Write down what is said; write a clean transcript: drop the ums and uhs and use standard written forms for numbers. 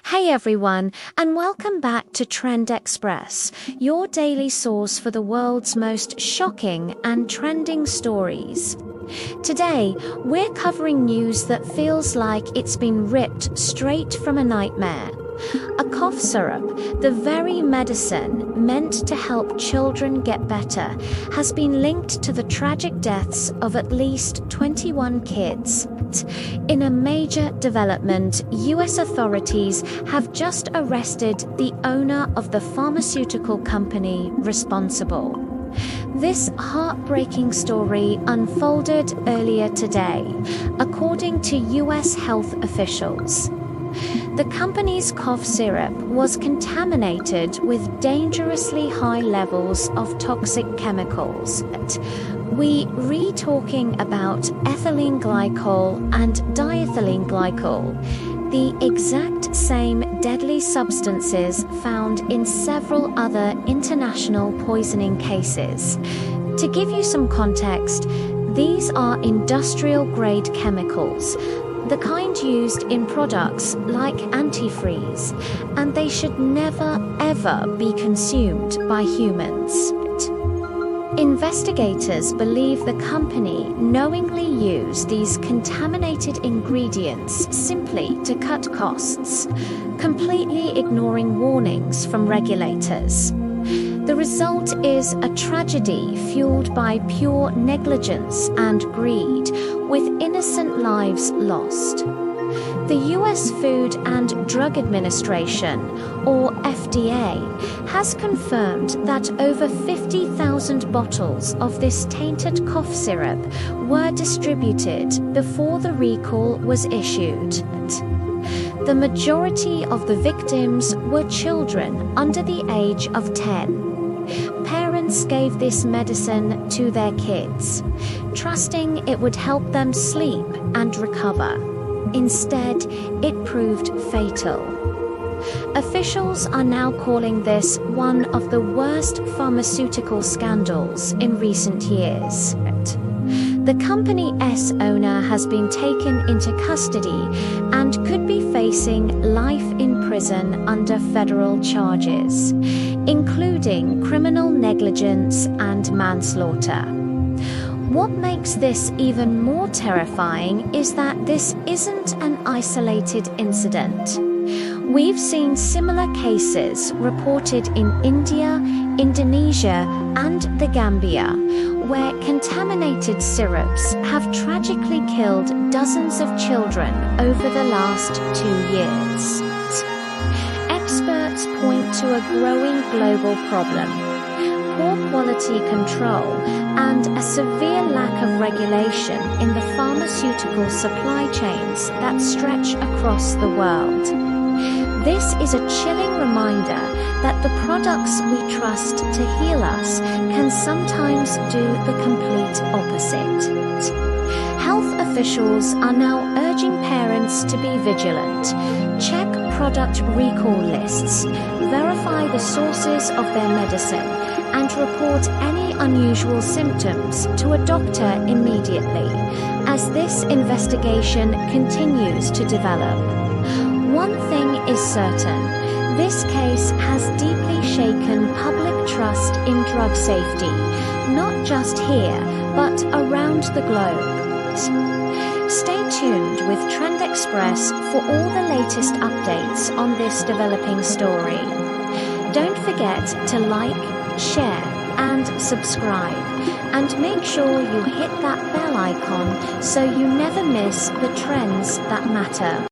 Hey everyone, and welcome back to Trend Xpress, your daily source for the world's most shocking and trending stories. Today, we're covering news that feels like it's been ripped straight from a nightmare. A cough syrup, the very medicine meant to help children get better, has been linked to the tragic deaths of at least 21 kids. In a major development, US authorities have just arrested the owner of the pharmaceutical company responsible. This heartbreaking story unfolded earlier today, according to US health officials. The company's cough syrup was contaminated with dangerously high levels of toxic chemicals. We're talking about ethylene glycol and diethylene glycol, the exact same deadly substances found in several other international poisoning cases. To give you some context, these are industrial-grade chemicals, the kind used in products like antifreeze, and they should never ever be consumed by humans. Investigators believe the company knowingly used these contaminated ingredients simply to cut costs, completely ignoring warnings from regulators. The result is a tragedy fueled by pure negligence and greed, with innocent lives lost. The US Food and Drug Administration, or FDA, has confirmed that over 50,000 bottles of this tainted cough syrup were distributed before the recall was issued. The majority of the victims were children under the age of 10. Parents gave this medicine to their kids, trusting it would help them sleep and recover. Instead, it proved fatal. Officials are now calling this one of the worst pharmaceutical scandals in recent years. The company's owner has been taken into custody and could be facing life in prison under federal charges, including criminal negligence and manslaughter. What makes this even more terrifying is that this isn't an isolated incident. We've seen similar cases reported in India, Indonesia, and the Gambia, where contaminated syrups have tragically killed dozens of children over the last 2 years. Experts point to a growing global problem: poor quality control and a severe lack of regulation in the pharmaceutical supply chains that stretch across the world. This is a chilling reminder that the products we trust to heal us can sometimes do the complete opposite. Health officials are now urging parents to be vigilant, check product recall lists, verify the sources of their medicine, and report any unusual symptoms to a doctor immediately, as this investigation continues to develop. One thing is certain: this case has deeply shaken public trust in drug safety, not just here, but around the globe. Stay tuned with Trend Xpress for all the latest updates on this developing story. Don't forget to like, share, and subscribe, and make sure you hit that bell icon so you never miss the trends that matter.